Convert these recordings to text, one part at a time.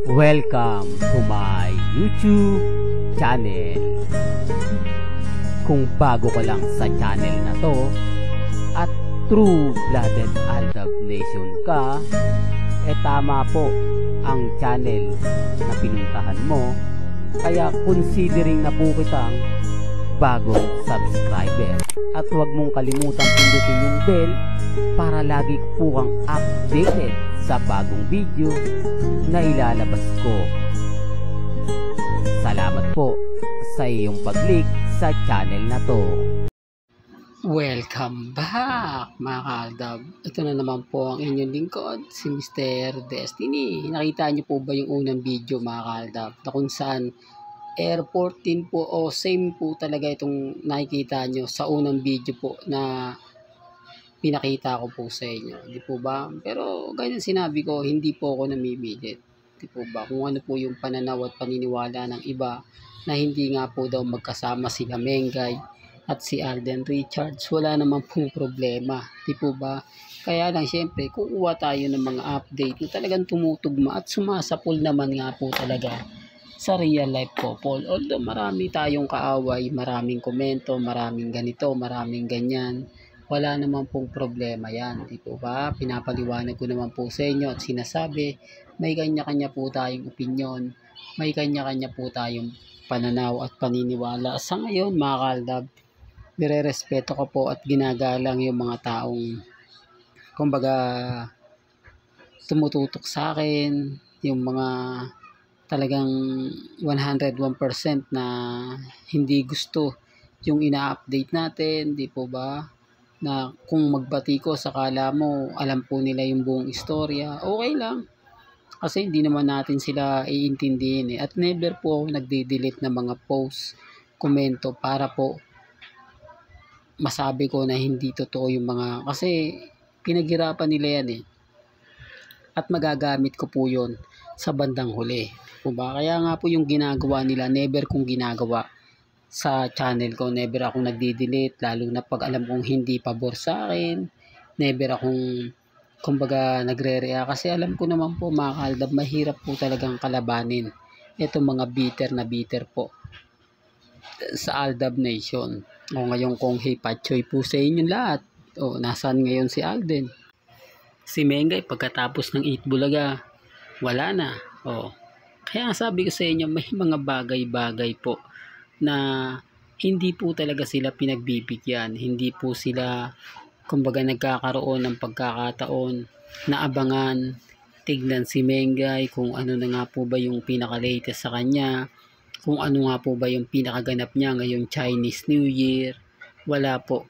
Welcome to my YouTube channel. Kung bago ka lang sa channel na to at true-blooded Aldab Nation ka, tama po ang channel na pinuntahan mo. Kaya considering na po kitang bagong subscriber. At huwag mong kalimutan pindutin yung bell para lagi po kang updated sa bagong video na ilalabas ko. Salamat po sa iyong pag-click sa channel na to. Welcome back mga kaaldab. Ito na naman po ang inyong lingkod, si Mr. Destiny. Nakita niyo po ba yung unang video mga kaaldab na kung saan airport din po o same po talaga itong nakikita nyo sa unang video po na pinakita ko po sa inyo, di po ba? Pero ganyan sinabi ko, hindi po ako namimilit, di po ba? Kung ano po yung pananaw at paniniwala ng iba na hindi nga po daw magkasama sila Mengay at si Alden Richards, wala naman pong problema, di po ba? Kaya lang syempre, kukuha tayo ng mga update na talagang tumutugma at sumasapol naman nga po talaga sa real life couple. Although marami tayong kaaway, maraming komento, maraming ganito, maraming ganyan, wala naman pong problema yan, di po ba? Pinapaliwanag ko naman po sa inyo at sinasabi, may kanya-kanya po tayong opinyon, may kanya-kanya po tayong pananaw at paniniwala. Sa ngayon mga kaaldab, nire-respeto ko po at ginagalang yung mga taong kumbaga tumututok sa akin, yung mga talagang 101% na hindi gusto yung ina-update natin, di po ba? Na kung magbati ko, sakala mo alam po nila yung buong istorya, okay lang. Kasi hindi naman natin sila iintindihin At never po ako nagde-delete ng mga posts, komento para po masabi ko na hindi totoo yung mga, kasi pinaghirapan nila yan At magagamit ko po yun sa bandang huli. Diba? Kaya nga po yung ginagawa nila, never kong ginagawa sa channel ko. Never akong nagdi-delete, lalo na pag alam kong hindi pabor sa akin. Never akong kumbaga nagre-react kasi alam ko naman po mga kaaldab, mahirap po talagang kalabanin itong mga bitter po sa Aldab Nation. O ngayon kong hey patchoy po sa inyong lahat. O nasaan ngayon si Alden? Si Mengay pagkatapos ng Eat Bulaga, wala na. Kaya sabi ko sa inyo, may mga bagay-bagay po na hindi po talaga sila pinagbibigyan. Hindi po sila kumbaga nagkakaroon ng pagkakataon na abangan, tignan si Mengay kung ano na nga po ba yung pinaka-latest sa kanya, kung ano nga po ba yung pinakaganap niya ngayong Chinese New Year. Wala po.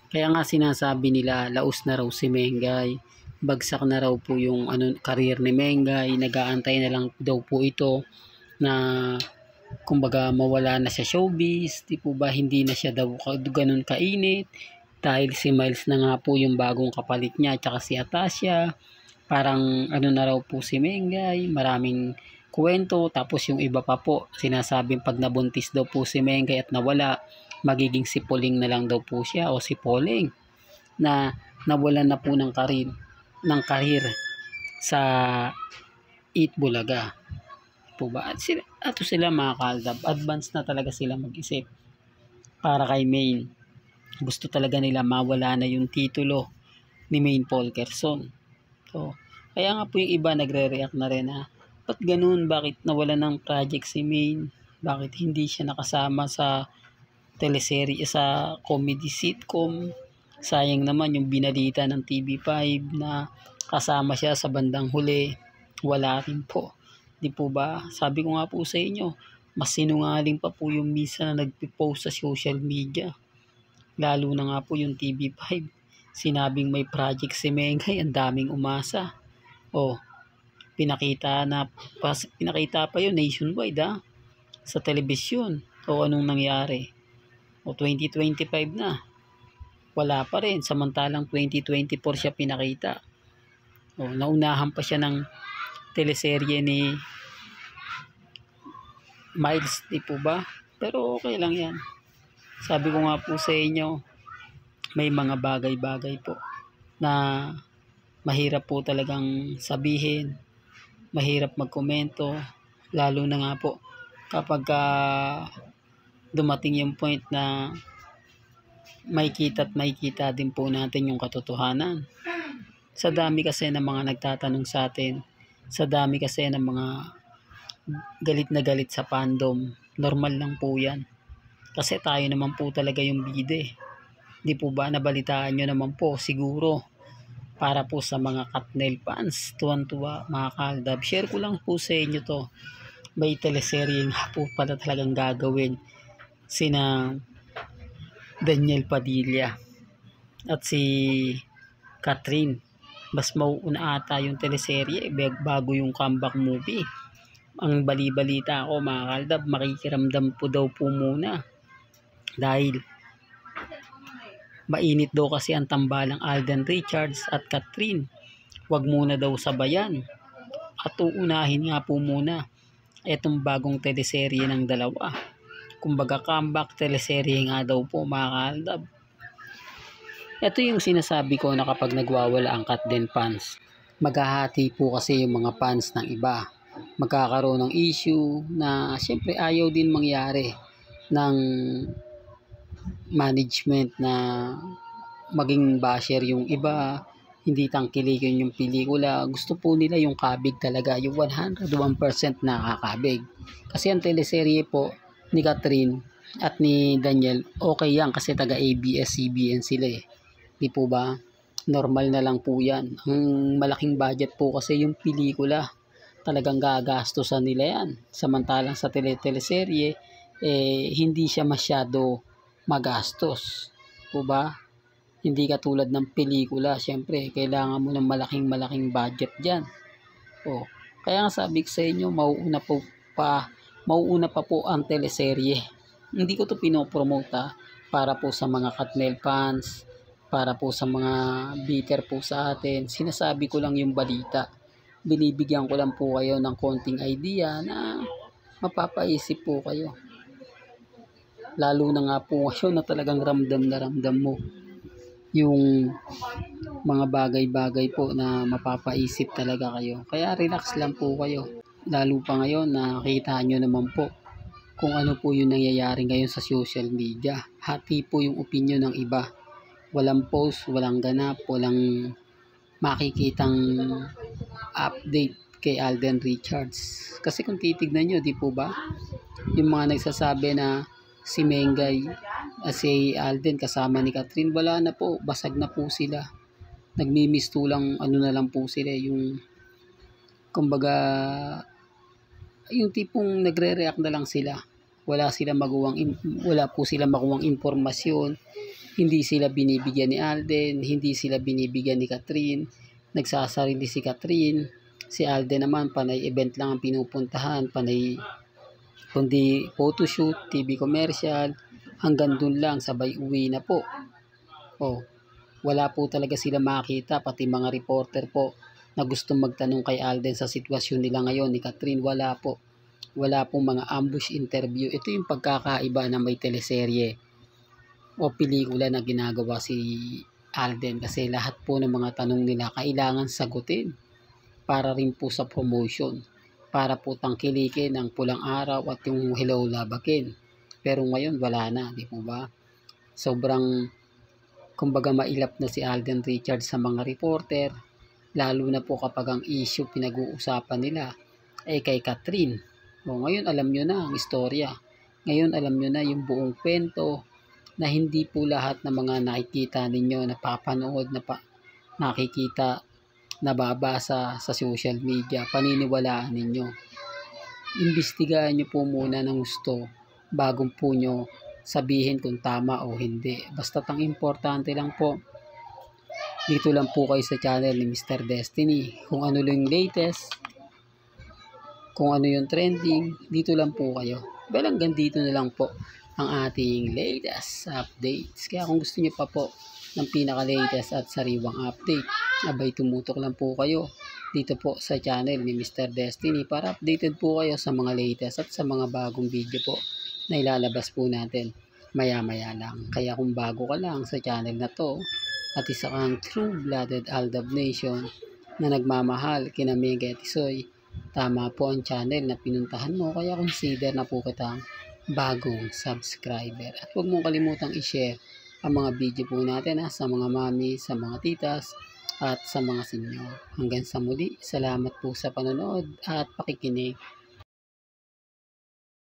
Kaya nga sinasabi nila, laos na raw si Mengay, bagsak na raw po yung career ni Mengay, nag-aantay na lang daw po ito na kumbaga mawala na siya showbiz, di po ba, hindi na siya daw ganun kainit dahil si Miles na nga po yung bagong kapalit niya at si Atasha, parang na raw po si Mengay, maraming kwento. Tapos yung iba pa po sinasabing pag nabuntis daw po si Mengay at nawala, magiging si Poling na lang daw po siya o si Poling na nawalan na po ng karir sa Eat Bulaga po ba? At sila mga kaaldab, advance na talaga sila mag-isip para kay Maine. Gusto talaga nila mawala na yung titulo ni Maine Polkerson. Kaya nga po yung iba nagre-react na rin ba't ganun? Bakit nawala ng project si Maine? Bakit hindi siya nakasama sa teleserye, sa comedy sitcom? Sayang naman yung binalita ng TV5 na kasama siya sa bandang huli. Wala rin po. Di po ba? Sabi ko nga po sa inyo, mas sinungaling pa po yung misa na nagpipost sa social media. Lalo na nga po yung TV5. Sinabing may project si Mengay, ang daming umasa. Pinakita pa yun nationwide sa telebisyon. Anong nangyari? 2025 na. Wala pa rin. Samantalang 2024 siya pinakita. Naunahan pa siya ng teleserye ni Miles, di po ba? Pero okay lang yan. Sabi ko nga po sa inyo, may mga bagay-bagay po na mahirap po talagang sabihin, mahirap magkomento, lalo na nga po kapag dumating yung point na makikita din po natin yung katotohanan. Sa dami kasi ng mga nagtatanong sa atin, sa dami kasi ng mga galit na galit sa fandom, normal lang po yan. Kasi tayo naman po talaga yung bide. Di po ba nabalitaan nyo naman po siguro, para po sa mga Katnel fans, tuwan-tuwa mga kaaldab. Share ko lang po sa inyo to. May teleserye nga po pala talagang gagawin sina Daniel Padilla at si Catherine. Mas mauuna ata yung teleserye bago yung comeback movie. Ang bali-balita ko mga kaaldab, makikiramdam po daw po muna. Dahil mainit daw kasi ang tambalang Alden Richards at Catherine. Wag muna daw sabayan. At uunahin nga po muna itong bagong teleserye ng dalawa. Kumbaga comeback teleserye nga daw po mga kaaldab. Ito yung sinasabi ko na kapag nagwawala ang Katden fans, maghahati po kasi yung mga fans ng iba. Magkakaroon ng issue na siyempre ayaw din mangyari ng management na maging basher yung iba, hindi tangkilikin yung pelikula. Gusto po nila yung kabig talaga, yung 101% nakakabig. Kasi ang teleserye po ni Catherine at ni Daniel, okay yan kasi taga ABS-CBN sila eh. Di po ba? Normal na lang po yan. Ang malaking budget po kasi yung pelikula. Talagang gagastusan nila yan. Samantalang sa teleserye, hindi siya masyado magastos. Po ba? Hindi katulad ng pelikula. Siyempre, kailangan mo ng malaking budget dyan. O, kaya nga sabi ko sa inyo, mauuna pa po ang teleserye. Hindi ko to pinopromote para po sa mga Katnel fans, para po sa mga bitter po sa atin. Sinasabi ko lang yung balita. Binibigyan ko lang po kayo ng konting idea na mapapaisip po kayo. Lalo na nga po ngayon na talagang ramdam na ramdam mo yung mga bagay-bagay po na mapapaisip talaga kayo. Kaya relax lang po kayo. Lalo pa ngayon na nakita nyo naman po kung ano po yung nangyayari ngayon sa social media. Hati po yung opinion ng iba. Walang post, walang ganap, walang makikitang update kay Alden Richards. Kasi kung titignan nyo, di po ba? Yung mga nagsasabi na si Mengay, si Alden kasama ni Catherine, wala na po, basag na po sila. Nagmimistulang na lang po sila, yung kumbaga yung tipong nagre-react na lang sila. Wala po sila makuwang impormasyon. Hindi sila binibigyan ni Alden, hindi sila binibigyan ni Catherine. Nagsasarili si Catherine. Si Alden naman, panay event lang ang pinupuntahan, panay kundi photoshoot, TV commercial, hanggang dun lang, sabay uwi na po. Wala po talaga sila makita, pati mga reporter po na gustong magtanong kay Alden sa sitwasyon nila ngayon ni Catherine, wala po. Wala pong mga ambush interview. Ito yung pagkakaiba na may teleserye o pelikula na ginagawa si Alden, kasi lahat po ng mga tanong nila kailangan sagutin para rin po sa promotion, para po tangkilikin ang pulang araw at yung hello labakin. Pero ngayon wala na, di po ba? Sobrang kumbaga mailap na si Alden Richards sa mga reporter, lalo na po kapag ang issue pinag-uusapan nila ay kay Catherine. Ngayon alam nyo na ang istorya. Ngayon alam nyo na yung buong kwento, na hindi po lahat ng mga nakikita ninyo, napapanood, nakikita, nababasa sa social media, paniniwalaan ninyo. Imbestigahan nyo po muna ng gusto bago po nyo sabihin kung tama o hindi. Basta ang importante lang po, dito lang po kayo sa channel ni Mr. Destiny. Kung ano yung latest, kung ano yung trending, dito lang po kayo. Well, hanggang dito na lang po ang ating latest updates. Kaya kung gusto niyo pa po ng pinaka-latest at sariwang update, abay tumutok lang po kayo dito po sa channel ni Mr. Destiny para updated po kayo sa mga latest at sa mga bagong video po na ilalabas po natin maya-maya lang. Kaya kung bago ka lang sa channel na to at isa kang true-blooded Aldab Nation na nagmamahal kina Mega at Isoy, tama po ang channel na pinuntahan mo, kaya consider na po kitang bagong subscriber. At huwag mong kalimutang i-share ang mga video po natin sa mga mami, sa mga titas, at sa mga senior. Hanggang sa muli, salamat po sa panonood at pakikinig.